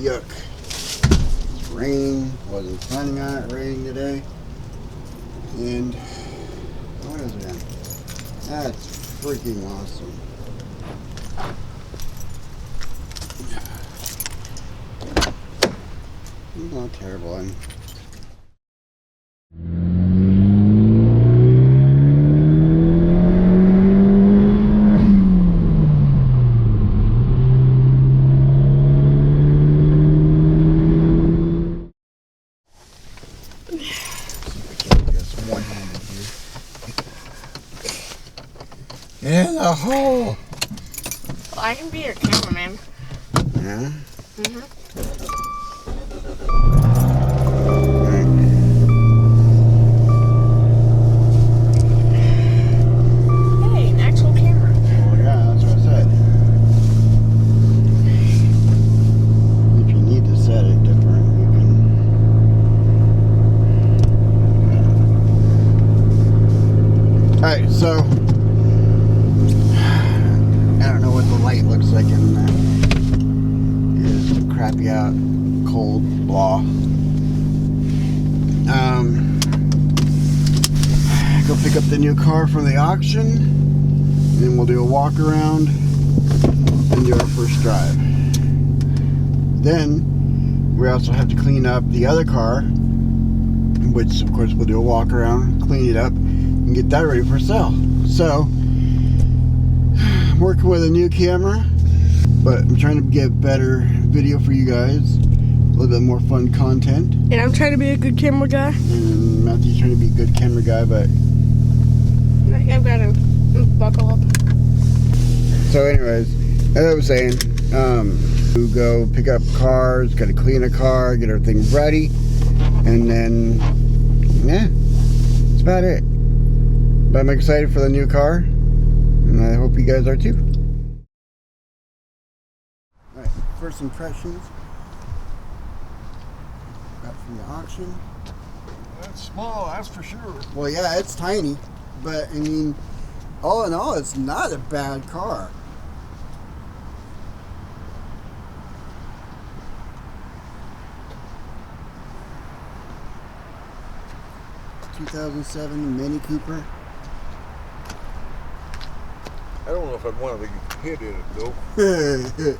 Yuck. It's rain. Wasn't planning on it raining today. And what is it? That's freaking awesome. Not terrible. In the hole. Well, I can be your cameraman. Yeah? Mm-hmm. Hey, an actual camera. Well, yeah, that's what I said. If you need to set it different, you can. Alright, so I don't know what the light looks like in there. It's crappy out, cold, blah. Go pick up the new car from the auction, and then we'll do a walk around and do our first drive. Then we also have to clean up the other car, which of course we'll do a walk around, clean it up, and get that ready for sale. So I'm working with a new camera, but I'm trying to get better video for you guys, a little bit more fun content. And I'm trying to be a good camera guy. And Matthew's trying to be a good camera guy, but I've got to buckle up. so anyways, as I was saying, we go pick up cars, got to clean a car, get everything ready, and then yeah, that's about it. But I'm excited for the new car, and I hope you guys are too. Alright, first impressions got from the auction. That's small, that's for sure. Well, yeah, it's tiny, but I mean, all in all, it's not a bad car. '2007 Mini Cooper. I don't know if I'd want to hit in it though. This is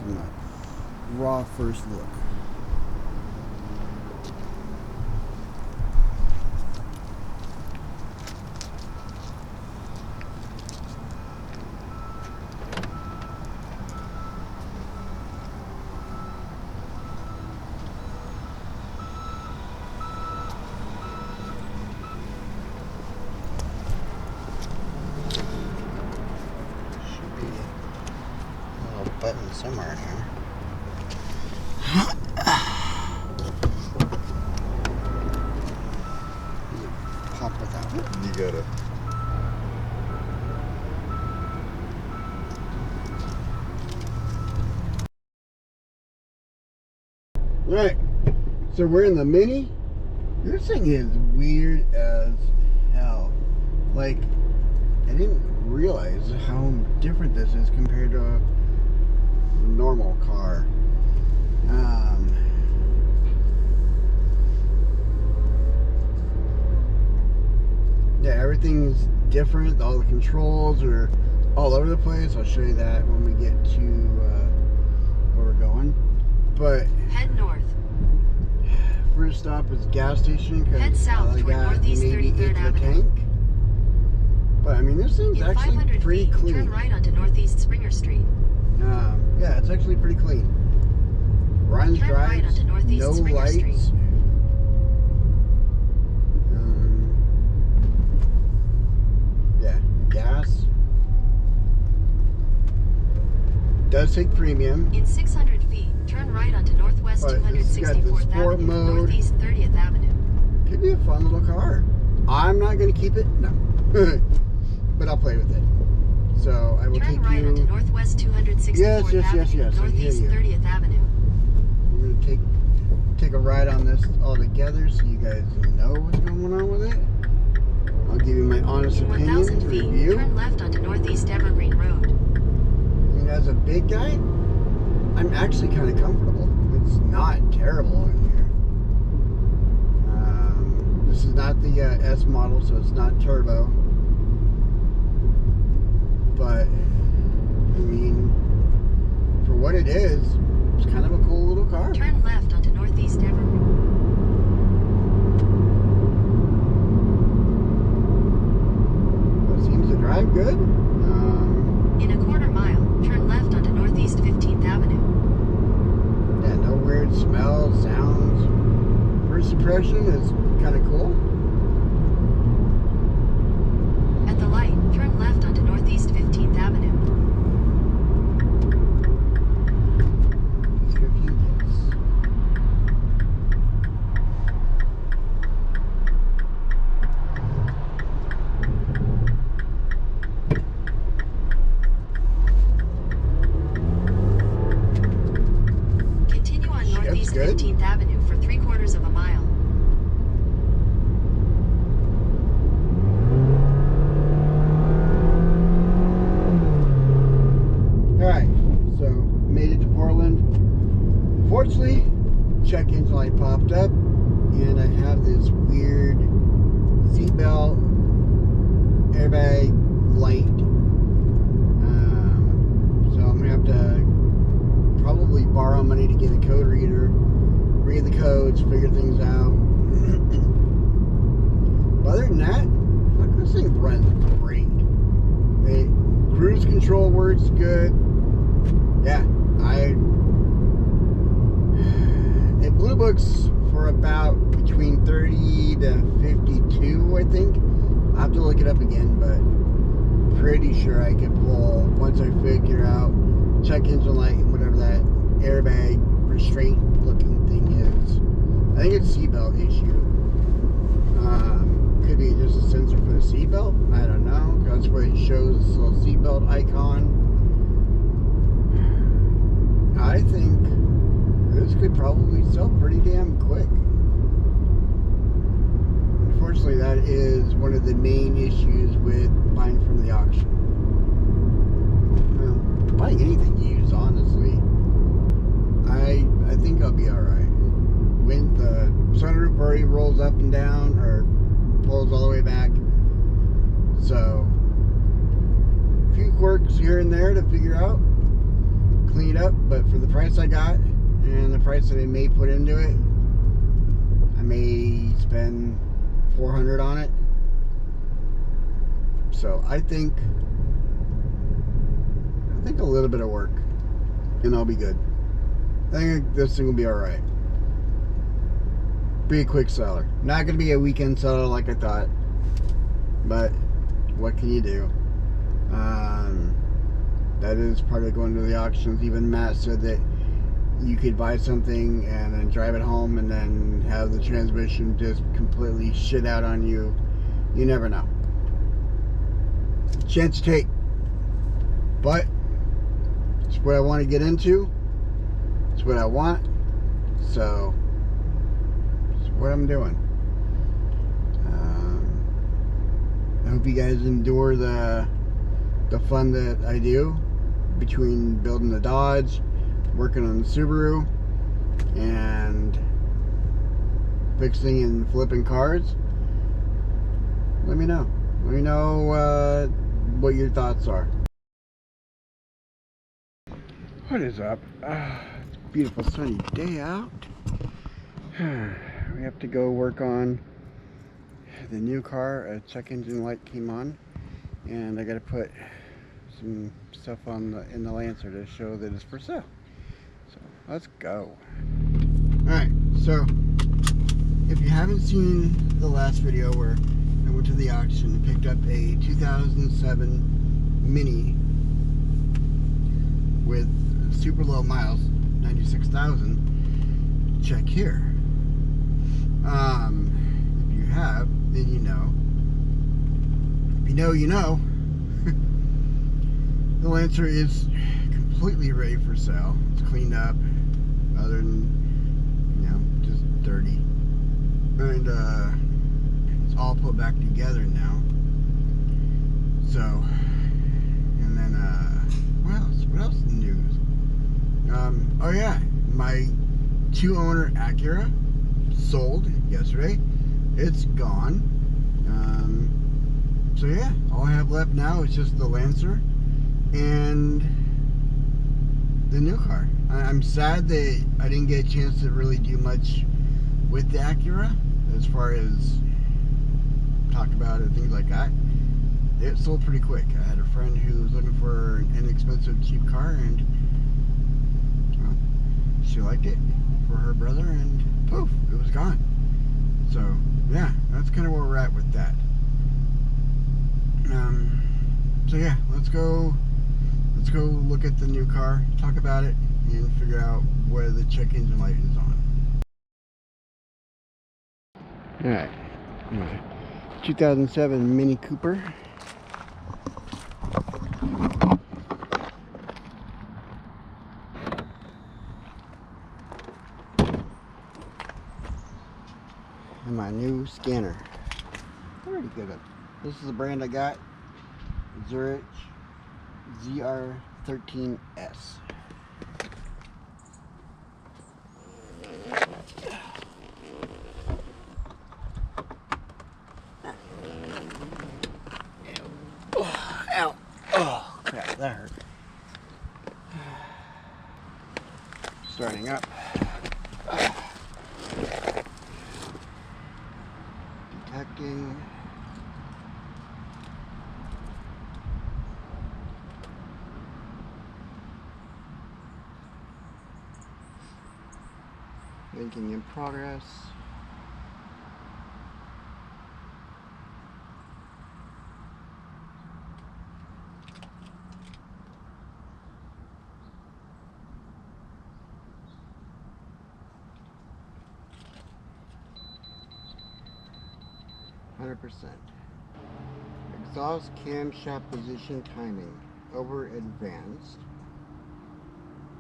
my raw first look. Button somewhere in here. Pop without it. You gotta. Right. So we're in the Mini. This thing is weird as hell. Like, I didn't realize how different this is compared to a normal car. Yeah, everything's different. All the controls are all over the place. I'll show you that when we get to where we're going. But head north. First stop is gas station because head south I toward got Northeast maybe 33rd into the Avenue. tank. But I mean, this thing's In actually 500 pretty feet, clean. turn right onto Northeast Springer Street. Yeah, it's actually pretty clean. Runs, Turn drives, right onto Northeast no Springer lights. Street. Yeah, gas. Does take premium. In 600 feet, turn right onto Northwest But it's got this 264th sport Avenue, mode. Northeast 30th Avenue. Could be a fun little car. I'm not going to keep it, no. But I'll play with it. So I will Turn take right onto you. Northwest 264th Yes, Avenue, I hear Northeast you. 30th Avenue. I'm gonna take a ride on this all together, so you guys know what's going on with it. I'll give you my honest In opinion 1,000 feet, review. turn left onto Northeast Evergreen Road. And as a big guy, I'm actually kind of comfortable. It's not terrible in here. This is not the S model, so it's not turbo. But, I mean, for what it is, it's kind of a cool little car. Turn left onto Northeast Evergreen. It seems to drive good. In a quarter mile, turn left onto Northeast 15th Avenue. Yeah, no weird smells, sounds. First impression is kind of cool. At the light, turn left onto Northeast 15th Avenue. It's 15 minutes. Continue on Northeast good. 15th Avenue for 3/4 of a mile. Alright, so made it to Portland. Unfortunately, check engine light popped up, and I have this weird seatbelt airbag light. So I'm gonna have to probably borrow money to get a code reader, read the codes, figure things out. But other than that, fuck, this thing runs great. Cruise control works good. Yeah, it blue books for about between 30 to 52, I think. I'll have to look it up again, but pretty sure I can pull once I figure out check engine light and whatever that airbag restraint looking thing is. I think it's seatbelt issue. Could be just a sensor for the seatbelt. I don't know. That's where it shows this little seatbelt icon. I think this could probably sell pretty damn quick. Unfortunately, that is one of the main issues with buying from the auction. Well, buying anything used, honestly. I think I'll be alright. When the sunroof already rolls up and down, or pulls all the way back. So, a few quirks here and there to figure out. Clean it up, but for the price I got and the price that I may put into it, I may spend $400 on it. So I think a little bit of work and I'll be good. I think this thing will be alright. Be a quick seller. Not gonna be a weekend seller like I thought, but what can you do? That is part of going to the auctions. Even Matt said that you could buy something and then drive it home and then have the transmission just completely shit out on you. You never know. Chance to take. But it's what I want to get into. It's what I want. So it's what I'm doing. I hope you guys endure the fun that I do between building the Dodge, working on the Subaru, and fixing and flipping cars. Let me know. Let me know what your thoughts are. What is up? It's a beautiful sunny day out. We have to go work on the new car. A check engine light came on, and I got to put some stuff on in the Lancer to show that it's for sale. So let's go. Alright, so if you haven't seen the last video where I went to the auction and picked up a 2007 Mini with super low miles, 96,000, check here. If you have, then you know. If you know, you know. The Lancer is completely ready for sale. It's cleaned up, other than, just dirty. And it's all put back together now. So, and then, what else in the news? Oh yeah, my 2-owner Acura sold yesterday. It's gone. So yeah, all I have left now is just the Lancer and the new car. I'm sad that I didn't get a chance to really do much with the Acura as far as talk about it, things like that. It sold pretty quick. I had a friend who was looking for an inexpensive, cheap car, and well, she liked it for her brother, and poof, it was gone. So yeah, that's kind of where we're at with that. So yeah, let's go look at the new car, talk about it, and figure out where the check engine light is on. Alright, 2007 Mini Cooper. And my new scanner. Pretty good. This is the brand I got. Zurich ZR13S. Ow. Oh, crap, that hurt. Starting up. Detecting. Linking in progress. Exhaust camshaft position timing. Over advanced.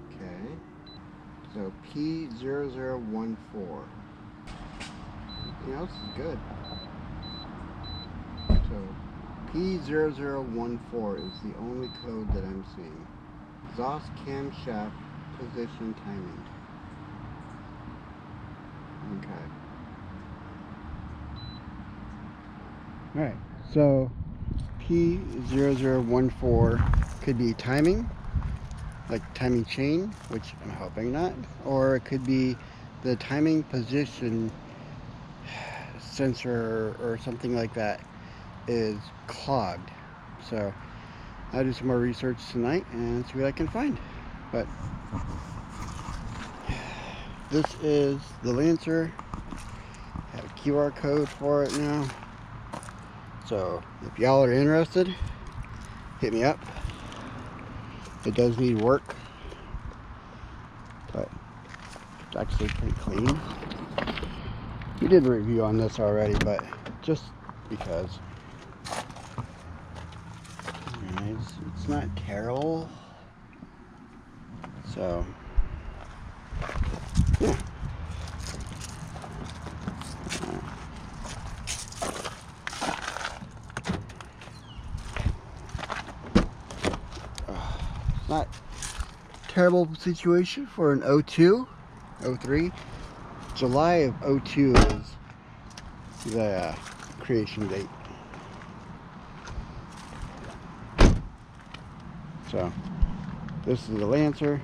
Okay. So P0014. Everything else is good. So P0014 is the only code that I'm seeing. Exhaust camshaft position timing. Okay. Alright, so P0014 could be timing, like timing chain, which I'm hoping not, or it could be the timing position sensor or something like that is clogged. So I'll do some more research tonight and see what I can find. But this is the Lancer. I have a QR code for it now. So if y'all are interested, hit me up. It does need work, but it's actually pretty clean. We did a review on this already, but just because. It's not terrible. So yeah. Not terrible situation for an 02, 03. July of 02 is the creation date. So this is the Lancer.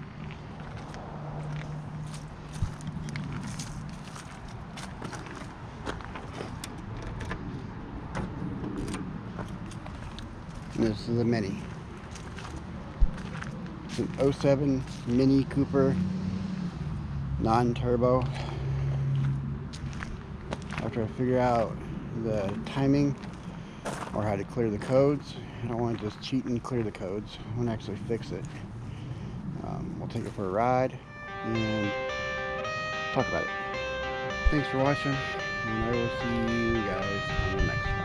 And this is the Mini. It's an 07 Mini Cooper, non-turbo. After I figure out the timing or how to clear the codes, I don't want to just cheat and clear the codes. I want to actually fix it. We'll take it for a ride and talk about it. Thanks for watching, and I will see you guys on the next one.